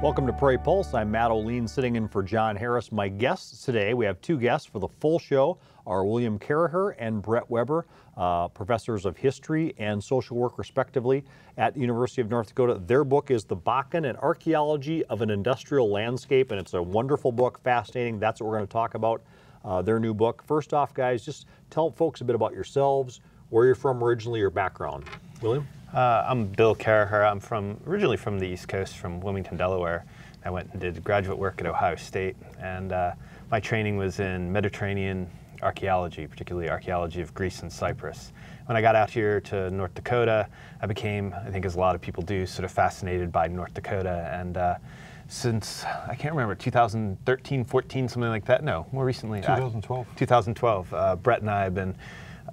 Welcome to Prairie Pulse. I'm Matt O'Lean sitting in for John Harris. My guests today, we have two guests for the full show, are William Caraher and Brett Weber, professors of history and social work respectively at the University of North Dakota. Their book is The Bakken, an Archaeology of an Industrial Landscape, and it's a wonderful book, fascinating. That's what we're going to talk about, their new book. First off, guys, just tell folks a bit about yourselves, where you're from originally, your background. William? I'm Bill Caraher. I'm originally from the East Coast, from Wilmington, Delaware. I went and did graduate work at Ohio State, and my training was in Mediterranean archaeology, particularly archaeology of Greece and Cyprus. When I got out here to North Dakota, I became, I think as a lot of people do, sort of fascinated by North Dakota. And since, I can't remember, 2013, 14, something like that? No, more recently. 2012. 2012. Brett and I have been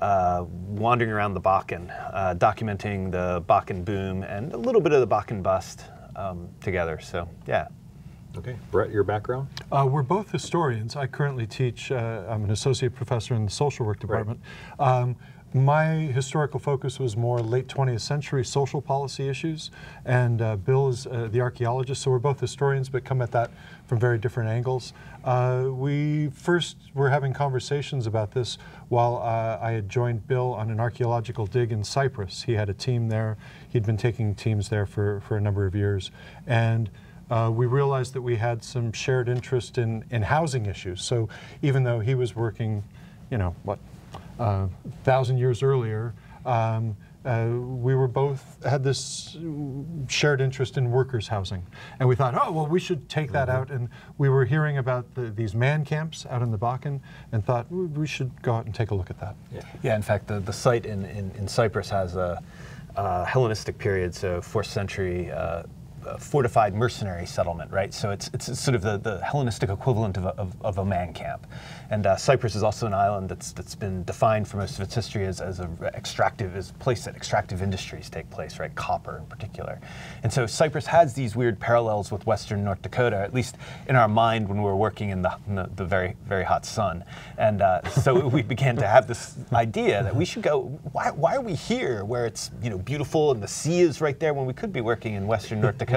wandering around the Bakken, documenting the Bakken boom and a little bit of the Bakken bust together. So, yeah. Okay. Brett, your background? We're both historians. I currently teach, I'm an associate professor in the social work department. Right. My historical focus was more late 20th century social policy issues, and Bill is the archaeologist, so we're both historians but come at that from very different angles. We first were having conversations about this while I had joined Bill on an archaeological dig in Cyprus. He had a team there. He'd been taking teams there for a number of years. And we realized that we had some shared interest in housing issues. So even though he was working, you know, 1,000 years earlier, we were both had this shared interest in workers' housing, and we thought, oh well, we should take that out. And we were hearing about these man camps out in the Bakken, and thought we should go out and take a look at that. Yeah. In fact, the site in Cyprus has a Hellenistic period, so 4th century. Fortified mercenary settlement, right? So it's sort of the Hellenistic equivalent of a man camp. And Cyprus is also an island that's been defined for most of its history as a place that extractive industries take place, right? Copper in particular. And so Cyprus has these weird parallels with Western North Dakota, at least in our mind when we were working in the very, very hot sun. And so we began to have this idea that we should go, why are we here where it's beautiful and the sea is right there when we could be working in Western North Dakota?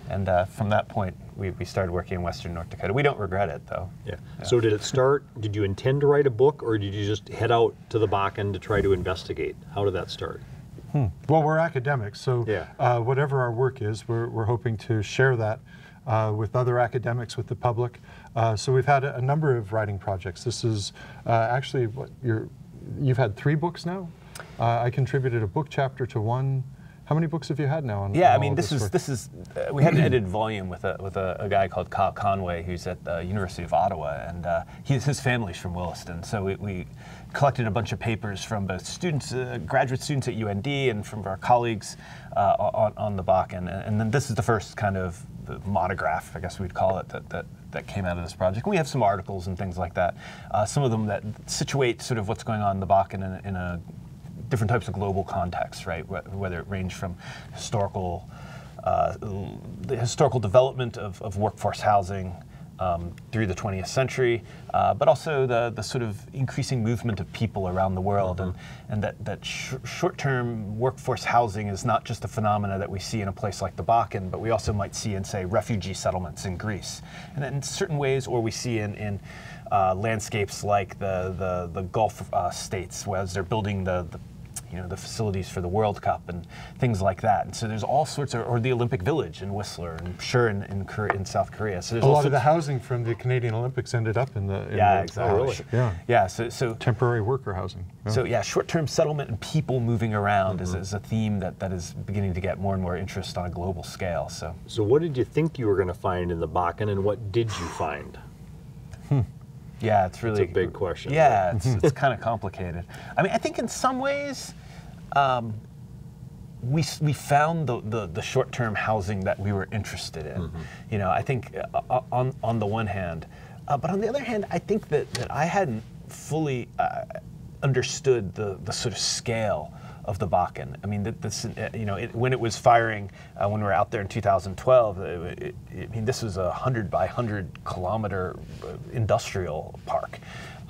And from that point, we started working in Western North Dakota. We don't regret it, though. Yeah. So did you intend to write a book, or did you just head out to the Bakken to try to investigate? How did that start? Well, we're academics, so yeah. Whatever our work is, we're hoping to share that with other academics, with the public. So we've had a number of writing projects. This is actually you've had 3 books now? I contributed a book chapter to one. How many books have you had now? Yeah, I mean, this is we had an edited volume with a guy called Kyle Conway, who's at the University of Ottawa, and his family's from Williston. So we collected a bunch of papers from both students, graduate students at UND, and from our colleagues on the Bakken. And then this is the first kind of the monograph, I guess we'd call it, that came out of this project. And we have some articles and things like that. Some of them that situate sort of what's going on in the Bakken in a different types of global contexts, right? Whether it range from the historical development of workforce housing through the 20th century, but also the sort of increasing movement of people around the world, and that short-term workforce housing is not just a phenomena that we see in a place like the Bakken, but we also might see in, say, refugee settlements in Greece, and in certain ways, or we see in landscapes like the Gulf states, whereas they're building the facilities for the World Cup and things like that. And so there's all sorts of, or the Olympic Village in Whistler, and sure in South Korea. So there's a lot of the housing from the Canadian Olympics ended up in the exactly. Oh, really? Yeah. So temporary worker housing. Yeah. So yeah, short-term settlement and people moving around is a theme that is beginning to get more and more interest on a global scale. So what did you think you were going to find in the Bakken, and what did you find? Yeah, it's really a big question. Yeah, it's kind of complicated. I mean, I think in some ways, we found the short-term housing that we were interested in. I think on the one hand, but on the other hand, I think that I hadn't fully understood the sort of scale of the Bakken. I mean, when it was firing, when we were out there in 2012, this was a 100 by 100 kilometer industrial park.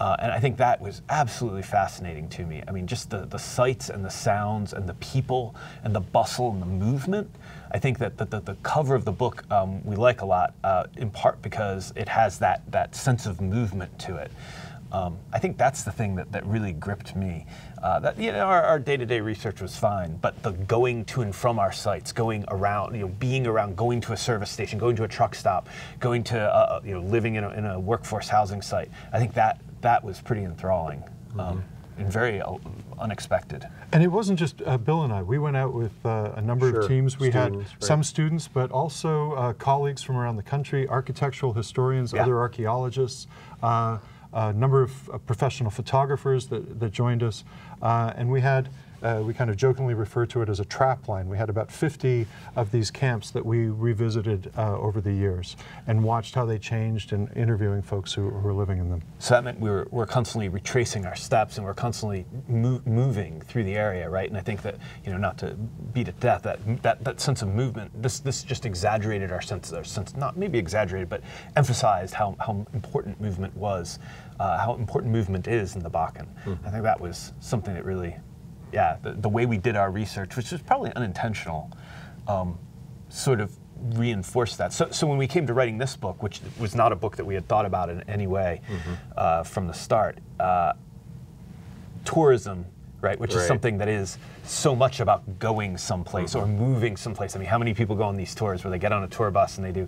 And I think that was absolutely fascinating to me. I mean, just the sights and the sounds and the people and the bustle and the movement. I think that the cover of the book we like a lot, in part because it has that sense of movement to it. I think that's the thing that really gripped me. That our day-to-day research was fine, but the going to and from our sites, going around, being around, going to a service station, going to a truck stop, going to living in a workforce housing site. I think that was pretty enthralling and very unexpected. And it wasn't just Bill and I. We went out with a number of teams. We had some students, but also colleagues from around the country, architectural historians, other archaeologists, a number of professional photographers that joined us, and we had, we kind of jokingly refer to it as a trap line. We had about 50 of these camps that we revisited over the years and watched how they changed and interviewing folks who were living in them. So that meant we're constantly retracing our steps and we're constantly moving through the area, right? And I think that, not to beat it to death, that sense of movement, this just exaggerated our sense, not maybe exaggerated, but emphasized how important movement was, how important movement is in the Bakken. I think that was something that really, the way we did our research, which was probably unintentional, sort of reinforced that. So when we came to writing this book, which was not a book that we had thought about in any way from the start, tourism, right, which is something that is so much about going someplace or moving someplace. I mean, how many people go on these tours where they get on a tour bus and they do,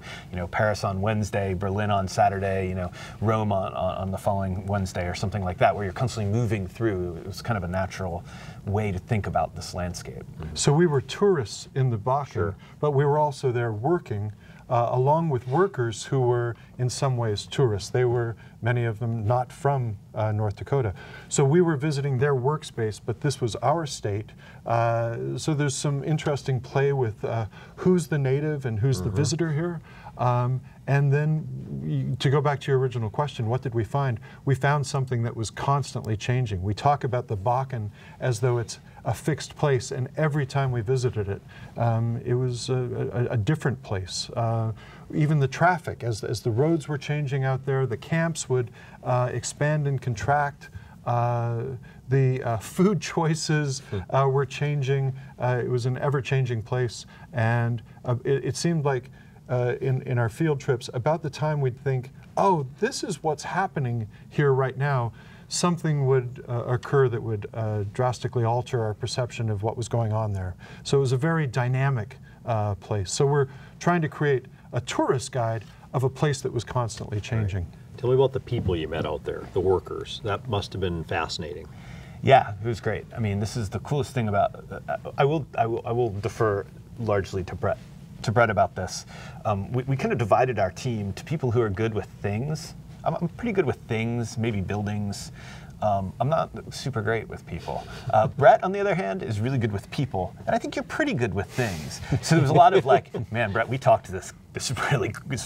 Paris on Wednesday, Berlin on Saturday, Rome on the following Wednesday or something like that, where you're constantly moving through. It was kind of a natural way to think about this landscape. So we were tourists in the Bakken, but we were also there working along with workers who were in some ways tourists. They were, many of them, not from North Dakota. So we were visiting their workspace, but this was our state. So there's some interesting play with who's the native and who's the visitor here. And then, to go back to your original question, what did we find? We found something that was constantly changing. We talk about the Bakken as though it's a fixed place, and every time we visited it, it was a different place. Even the traffic, as the roads were changing out there, the camps would expand and contract. The food choices were changing. It was an ever-changing place, and it seemed like in our field trips, about the time we'd think, oh, this is what's happening here right now, something would occur that would drastically alter our perception of what was going on there. So it was a very dynamic place. So we're trying to create a tourist guide of a place that was constantly changing. Tell me about the people you met out there, the workers. That must have been fascinating. Yeah, it was great. I mean, this is the coolest thing about. I will defer largely to Brett about this. We kind of divided our team to people who are good with things. I'm pretty good with things, maybe buildings. I'm not super great with people. Brett, on the other hand, is really good with people, and I think you're pretty good with things. So there was a lot of like, man, Brett, we talked to this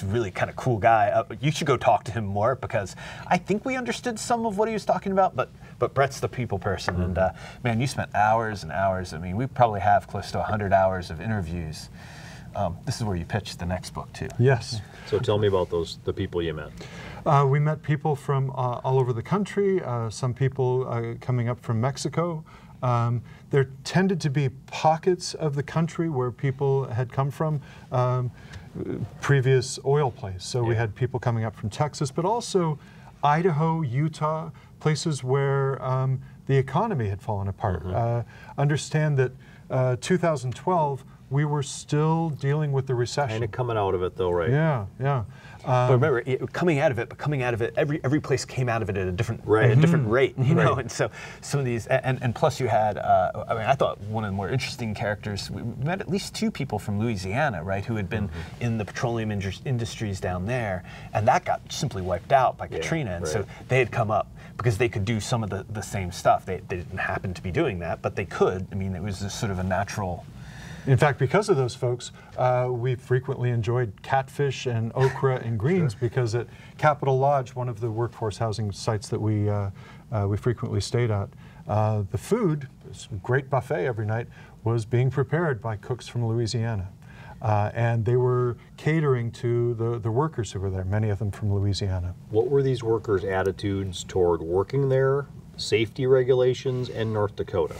really kind of cool guy. You should go talk to him more because I think we understood some of what he was talking about, but Brett's the people person, and man, you spent hours and hours. I mean, we probably have close to 100 hours of interviews. This is where you pitched the next book too. Yes. So tell me about the people you met. We met people from all over the country, some people coming up from Mexico. There tended to be pockets of the country where people had come from, previous oil plays. So we had people coming up from Texas, but also Idaho, Utah, places where the economy had fallen apart. Understand that 2012, we were still dealing with the recession. Kind of coming out of it though, right? Yeah. But remember, coming out of it, every place came out of it at a different rate, you know. And so some of these, and plus you had, I mean, I thought one of the more interesting characters. We met at least two people from Louisiana, right, who had been in the petroleum industries down there, and that got simply wiped out by Katrina. And so they had come up because they could do some of the same stuff. They didn't happen to be doing that, but they could. I mean, it was just sort of a natural. In fact, because of those folks, we frequently enjoyed catfish and okra and greens because at Capitol Lodge, one of the workforce housing sites that we frequently stayed at, the food, this great buffet every night, was being prepared by cooks from Louisiana. And they were catering to the workers who were there, many of them from Louisiana. What were these workers' attitudes toward working there, safety regulations, and North Dakota?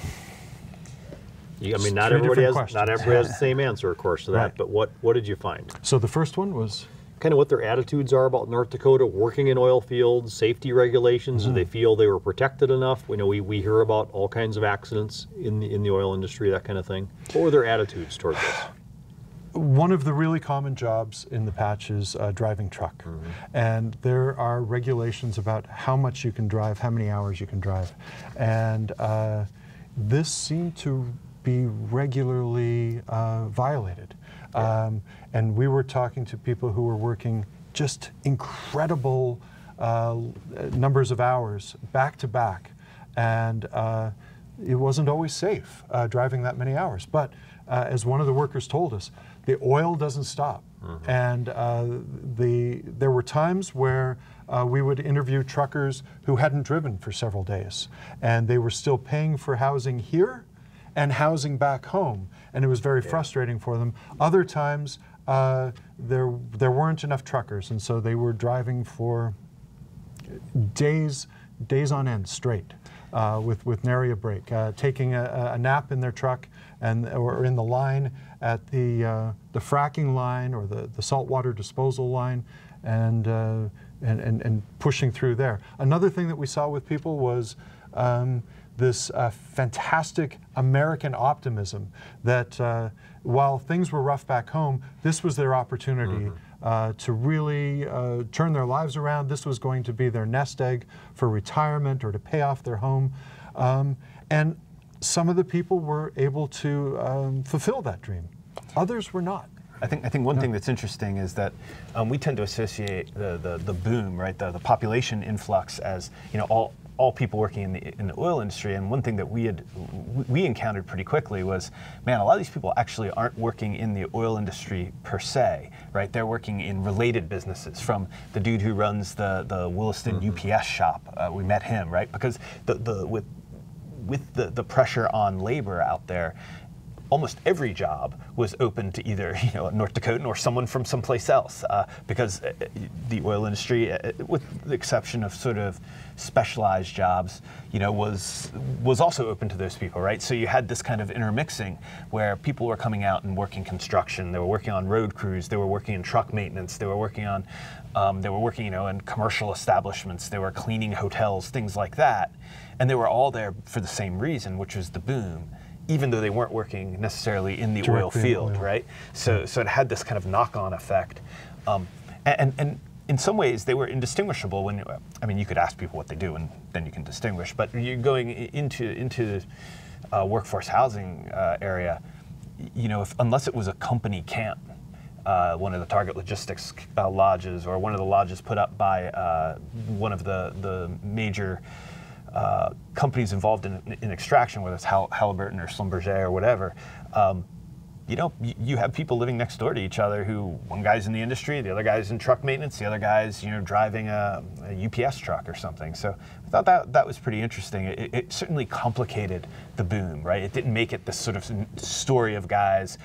I mean, not everybody has the same answer, of course, to that. Right. But what did you find? So the first one was kind of what their attitudes are about North Dakota, working in oil fields, safety regulations. Do they feel they were protected enough? We know we hear about all kinds of accidents in the oil industry, that kind of thing. What were their attitudes toward this? One of the really common jobs in the patch is driving truck. And there are regulations about how much you can drive, how many hours you can drive. And this seemed to be regularly violated. And we were talking to people who were working just incredible numbers of hours back to back. And it wasn't always safe driving that many hours. But as one of the workers told us, the oil doesn't stop. And there were times where we would interview truckers who hadn't driven for several days. And they were still paying for housing here and housing back home. And it was very frustrating for them. Other times, there weren't enough truckers, and so they were driving for days on end straight with nary a break, taking a nap in their truck or in the line at the fracking line or the saltwater disposal line, and pushing through there. Another thing that we saw with people was this fantastic American optimism that while things were rough back home, this was their opportunity to really turn their lives around. This was going to be their nest egg for retirement or to pay off their home. And some of the people were able to fulfill that dream. Others were not. I think one thing that's interesting is that we tend to associate the boom, right, the population influx as, you know, all people working in the oil industry. And one thing that we encountered pretty quickly was, man, a lot of these people actually aren't working in the oil industry per se, right? They're working in related businesses. From the dude who runs the Williston UPS shop, we met him, right? Because with the pressure on labor out there, almost every job was open to either, you know, a North Dakotan or someone from someplace else, because the oil industry, with the exception of sort of specialized jobs, you know, was also open to those people, right? So you had this kind of intermixing where people were coming out and working construction, they were working on road crews, they were working in truck maintenance, they were working on, you know, in commercial establishments, they were cleaning hotels, things like that, and they were all there for the same reason, which was the boom, even though they weren't working necessarily in the oil field, right? So it had this kind of knock-on effect. And in some ways, they were indistinguishable when, I mean, you could ask people what they do and then you can distinguish, but you're going into workforce housing area, you know, unless it was a company camp, one of the Target Logistics lodges or one of the lodges put up by one of the major companies involved in extraction, whether it's Halliburton or Schlumberger or whatever, you know, you have people living next door to each other who, one guy's in the industry, the other guy's in truck maintenance, the other guy's, you know, driving a UPS truck or something. So I thought that was pretty interesting. It certainly complicated the boom, right? It didn't make it this sort of story of guys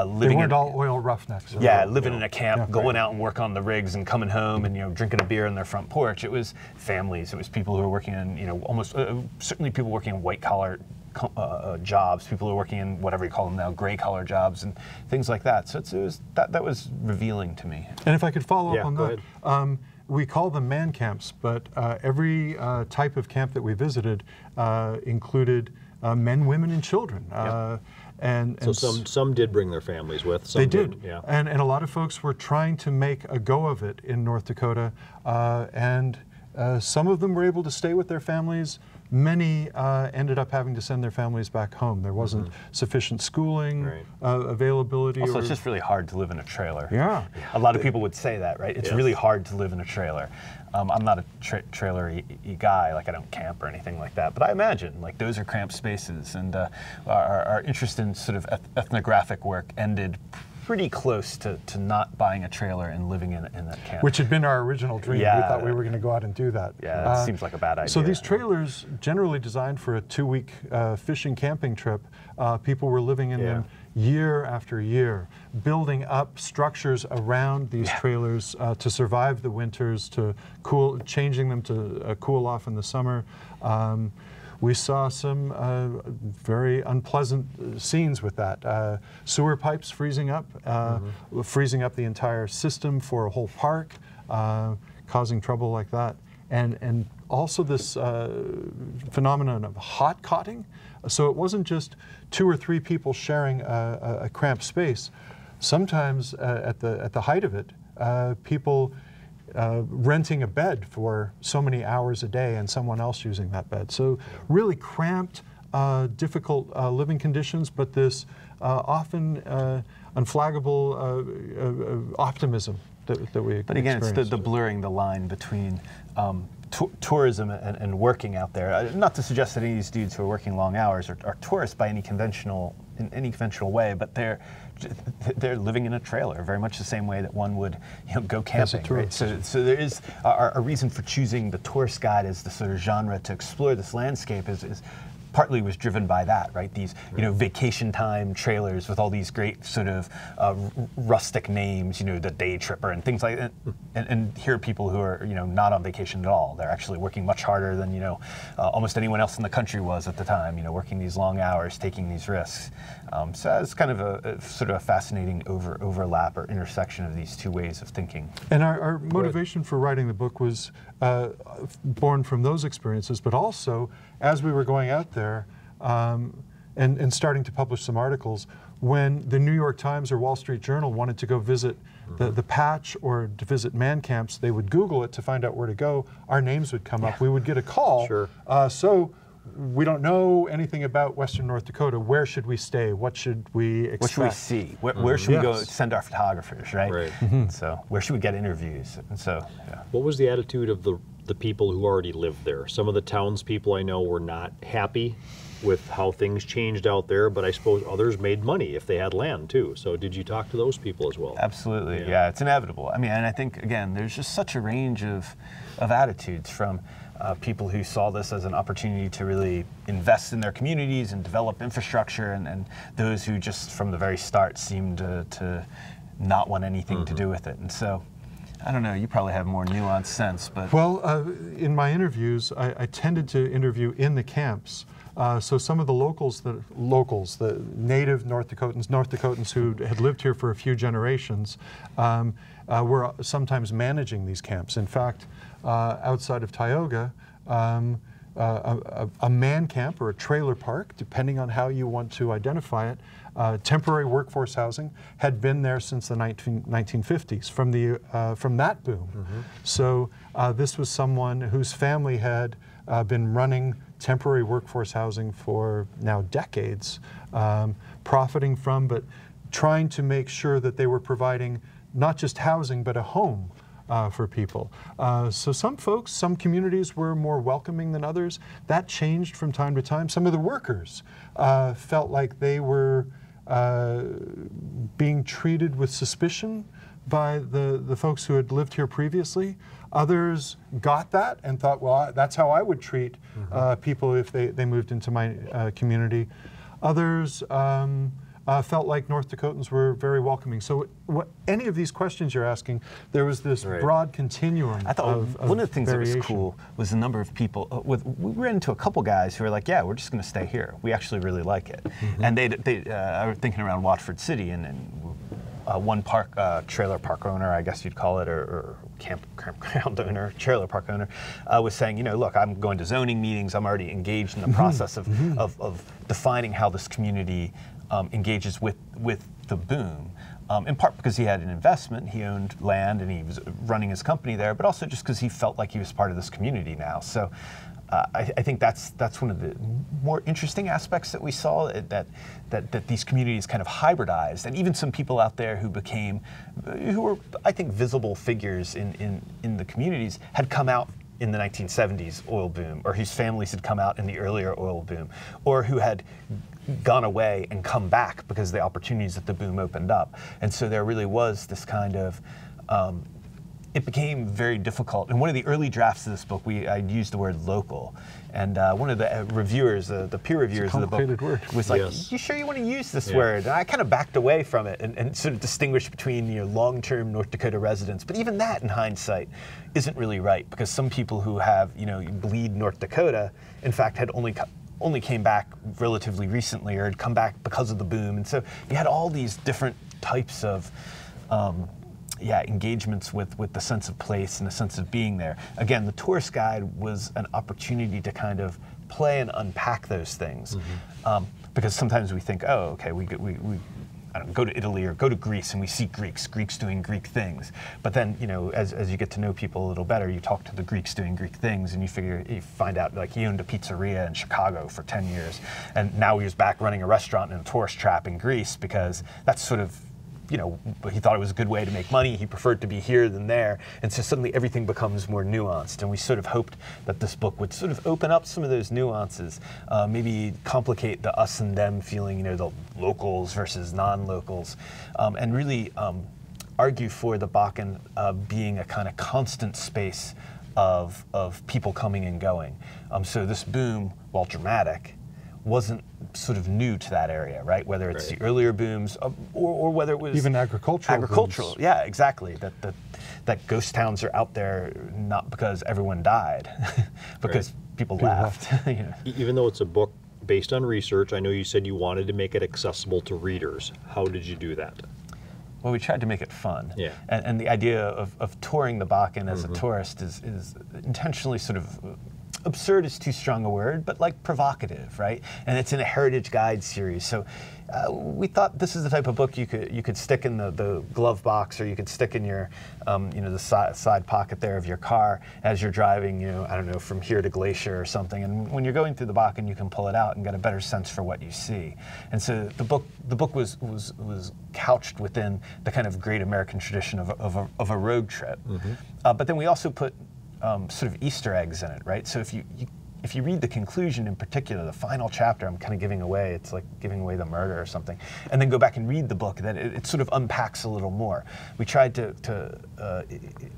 living. They weren't all oil roughnecks. Yeah, living in a camp, going out and work on the rigs and coming home and, you know, drinking a beer on their front porch. It was families. It was people who were working in, you know, almost certainly people working in white collar jobs, people who are working in whatever you call them now, gray collar jobs and things like that. So that was revealing to me. And if I could follow up on that, we call them man camps, but every type of camp that we visited included men, women, and children. And so some did bring their families with. Some they did. Yeah. And a lot of folks were trying to make a go of it in North Dakota, and some of them were able to stay with their families. Many ended up having to send their families back home. There wasn't sufficient schooling, availability. Also, it's just really hard to live in a trailer. Yeah. A lot of people would say that, right? It's really hard to live in a trailer. I'm not a trailer-y guy, like I don't camp or anything like that, but I imagine like those are cramped spaces, and our interest in sort of ethnographic work ended pretty close to not buying a trailer and living in that camp. Which had been our original dream. Yeah. We thought we were going to go out and do that. Yeah, that seems like a bad idea. So these trailers, generally designed for a 2-week fishing camping trip, people were living in them year after year, building up structures around these trailers to survive the winters, to cool, changing them to cool off in the summer. We saw some very unpleasant scenes with that. Sewer pipes freezing up the entire system for a whole park, causing trouble like that. And also this phenomenon of hot cotting. So it wasn't just 2 or 3 people sharing a cramped space. Sometimes at the height of it, people renting a bed for so many hours a day and someone else using that bed. So really cramped, difficult living conditions, but this often unflaggable optimism that we But again, experience. it's the blurring the line between tourism and working out there. Not to suggest that any of these dudes who are working long hours are tourists by any conventional way, but they're living in a trailer, very much the same way that one would go camping. Right? So there is a reason for choosing the tourist guide as the sort of genre to explore this landscape is partly was driven by that, right? These, vacation time trailers with all these great sort of rustic names, the Day Tripper and things like that. And here are people who are, not on vacation at all. They're actually working much harder than, almost anyone else in the country was at the time, working these long hours, taking these risks. So it's kind of a sort of a fascinating overlap or intersection of these two ways of thinking. And our motivation for writing the book was born from those experiences, but also as we were going out there and starting to publish some articles, when the New York Times or Wall Street Journal wanted to go visit the patch or to visit man camps, they would Google it to find out where to go. Our names would come up. We would get a call. Sure. So we don't know anything about Western North Dakota. Where should we stay? What should we expect? What should we see? Where should we go send our photographers, right? Right. So where should we get interviews? And so, What was the attitude of the people who already lived there? Some of the townspeople I know were not happy with how things changed out there, but I suppose others made money if they had land too. So did you talk to those people as well? Absolutely, yeah, it's inevitable. I mean, and I think, again, there's just such a range of attitudes from people who saw this as an opportunity to really invest in their communities and develop infrastructure, and those who just from the very start seemed to not want anything to do with it. And so, I don't know, you probably have more nuanced sense, but... Well, in my interviews, I tended to interview in the camps. So some of the locals, the native North Dakotans who had lived here for a few generations, were sometimes managing these camps. In fact, outside of Tioga, a man camp or a trailer park, depending on how you want to identify it, temporary workforce housing, had been there since the 1950s, from that boom. So this was someone whose family had been running temporary workforce housing for now decades, profiting from, but trying to make sure that they were providing not just housing, but a home for people. So some folks, some communities were more welcoming than others. That changed from time to time. Some of the workers felt like they were being treated with suspicion by the folks who had lived here previously. Others got that and thought, well, that's how I would treat people if they moved into my community. Others felt like North Dakotans were very welcoming. So any of these questions you're asking, there was this broad continuum. I thought of one of the things variation. that was cool was the number of people. We ran into a couple guys who were like, "Yeah, we're just going to stay here. We actually really like it." And I was thinking around Watford City, and one trailer park owner, I guess you'd call it, or campground owner, trailer park owner, was saying, look, I'm going to zoning meetings. I'm already engaged in the process of defining how this community engages with the boom. In part because he had an investment, he owned land, and he was running his company there, but also just because he felt like he was part of this community now. So I think that's one of the more interesting aspects that we saw, that these communities kind of hybridized, and even some people out there who were, I think, visible figures in the communities had come out in the 1970s oil boom, or whose families had come out in the earlier oil boom, or who had gone away and come back because of the opportunities that the boom opened up. And so there really was this kind of it became very difficult. In one of the early drafts of this book, I used the word local. And one of the reviewers, the peer reviewers of the book, was like, you sure you want to use this word? And I kind of backed away from it and sort of distinguished between long-term North Dakota residents. But even that, in hindsight, isn't really right, because some people who have, bleed North Dakota, in fact, had only came back relatively recently, or had come back because of the boom. And so you had all these different types of engagements with the sense of place and the sense of being there. Again, the tourist guide was an opportunity to kind of play and unpack those things, because sometimes we think, oh, okay, we I don't know, go to Italy or go to Greece and we see Greeks doing Greek things. But then, as you get to know people a little better, you talk to the Greeks doing Greek things, and you find out, like, he owned a pizzeria in Chicago for 10 years, and now he was back running a restaurant in a tourist trap in Greece, because that's sort of, he thought it was a good way to make money. He preferred to be here than there. And so suddenly everything becomes more nuanced. And we sort of hoped that this book would sort of open up some of those nuances, maybe complicate the us and them feeling, the locals versus non-locals, and really argue for the Bakken being a kind of constant space of people coming and going. So this boom, while dramatic, wasn't sort of new to that area, right? Whether it's the earlier booms, or whether it was even agricultural booms. Yeah, exactly. That ghost towns are out there not because everyone died, because people left. Even though it's a book based on research, I know you said you wanted to make it accessible to readers. How did you do that? Well, we tried to make it fun. Yeah. And the idea of touring the Bakken as a tourist is intentionally sort of, absurd is too strong a word, but like provocative, right? And it's in a Heritage Guide series. So we thought this is the type of book you could stick in the glove box, or you could stick in your, the side pocket there of your car as you're driving, I don't know, from here to Glacier or something. And when you're going through the Bakken, you can pull it out and get a better sense for what you see. And so the book was couched within the kind of great American tradition of a road trip. But then we also put sort of Easter eggs in it, right? So if you read the conclusion in particular, the final chapter, I'm kind of giving away, it's like giving away the murder or something, and then go back and read the book, then it sort of unpacks a little more. We tried to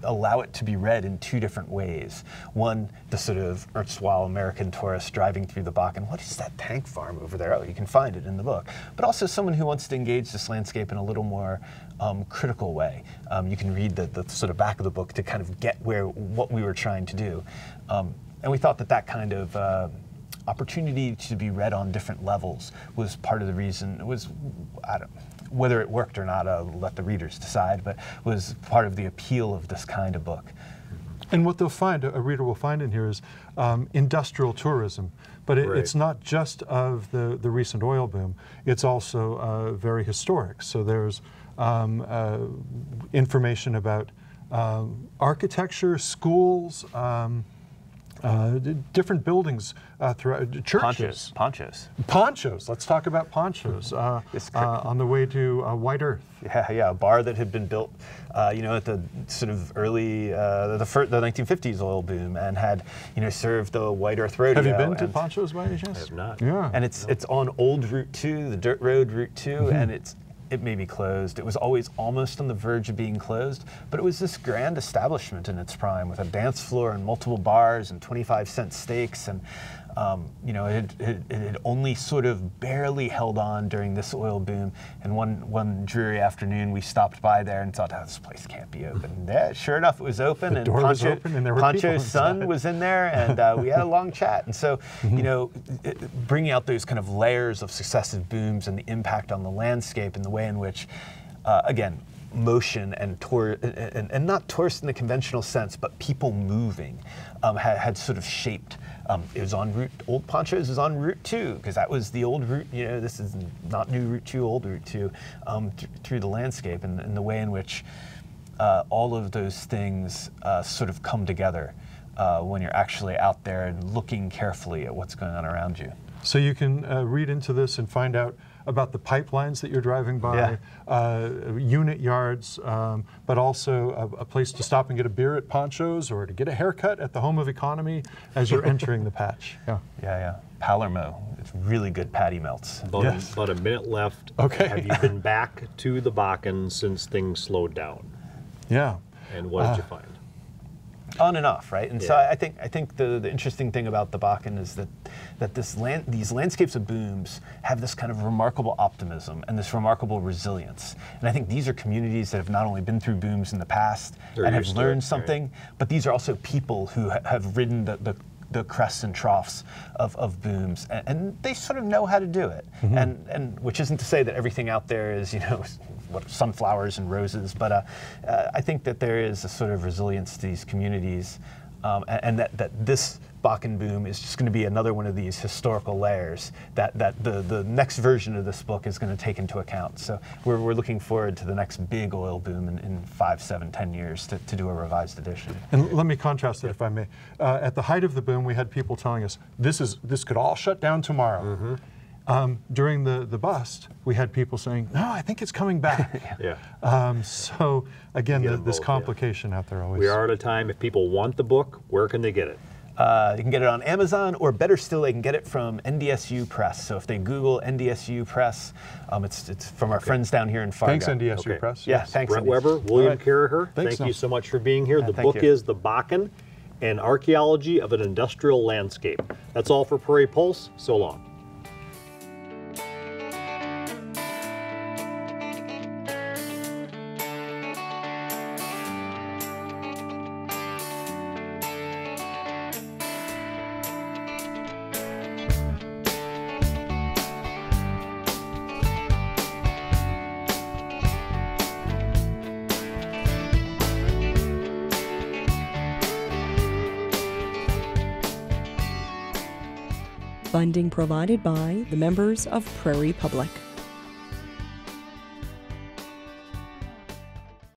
allow it to be read in two different ways. One, the sort of erstwhile American tourist driving through the Bakken, what is that tank farm over there? Oh, you can find it in the book. But also someone who wants to engage this landscape in a little more critical way. You can read the sort of back of the book to kind of get what we were trying to do. And we thought that kind of opportunity to be read on different levels was part of the reason. It was, whether it worked or not, I'll let the readers decide, but was part of the appeal of this kind of book. And what they'll find, a reader will find in here, is industrial tourism. But it's not just of the recent oil boom. It's also very historic. So there's information about architecture, schools, different buildings throughout, churches. Ponchos. Let's talk about ponchos on the way to White Earth. Yeah, a bar that had been built, at the sort of early, the 1950s oil boom, and had, served the White Earth Rodeo. Have you been to Ponchos by any chance? I have not. Yeah. And it's on Old Route 2, the dirt road Route 2, and it may be closed. It was always almost on the verge of being closed, but it was this grand establishment in its prime, with a dance floor and multiple bars and 25-cent steaks, and it had only sort of barely held on during this oil boom. And one dreary afternoon, we stopped by there and thought, oh, this place can't be open. Yeah, sure enough, it was open. The door was open, and there were Poncho's son was in there, and we had a long chat. And so, bringing out those kind of layers of successive booms and the impact on the landscape, and the way in which, again, motion and and not tourist in the conventional sense, but people moving, had sort of shaped. It was on Old Ponchos was on Route 2, because that was the old route. This is not new Route 2, old Route 2, through the landscape, and the way in which all of those things sort of come together when you're actually out there and looking carefully at what's going on around you. So you can read into this and find out about the pipelines that you're driving by, unit yards, but also a place to stop and get a beer at Ponchos, or to get a haircut at the Home of Economy as you're entering the patch. Yeah. Palermo. It's really good patty melts. About a minute left. Okay. Have you been back to the Bakken since things slowed down? Yeah. And what did you find? On and off, right? And so Yeah. I think the interesting thing about the Bakken is that these landscapes of booms have this kind of remarkable optimism and this remarkable resilience. And I think these are communities that have not only been through booms in the past They're and have used to it, learned right. something, but these are also people who have ridden the crests and troughs of booms, and they sort of know how to do it. And which isn't to say that everything out there is, what sunflowers and roses, but I think that there is a sort of resilience to these communities, and that this Bakken boom is just going to be another one of these historical layers that the next version of this book is going to take into account. So we're looking forward to the next big oil boom in 5, 7, 10 years to do a revised edition. And let me contrast it, if I may. At the height of the boom, we had people telling us, this could all shut down tomorrow. During the bust, we had people saying, no, I think it's coming back. Yeah. So again, Get 'em this both, yeah. complication out there always. We are at a time, if people want the book, where can they get it? You can get it on Amazon, or better still, they can get it from NDSU Press. So if they Google NDSU Press, it's from our friends down here in Fargo. Thanks, NDSU Okay. Press. Yeah, thanks, Brett NDSU. Weber, William right. Carraher, Thanks, thank you Tom. so much for being here. The thank book you. is The Bakken, An Archaeology of an Industrial Landscape. That's all for Prairie Pulse. So long. Funding provided by the members of Prairie Public.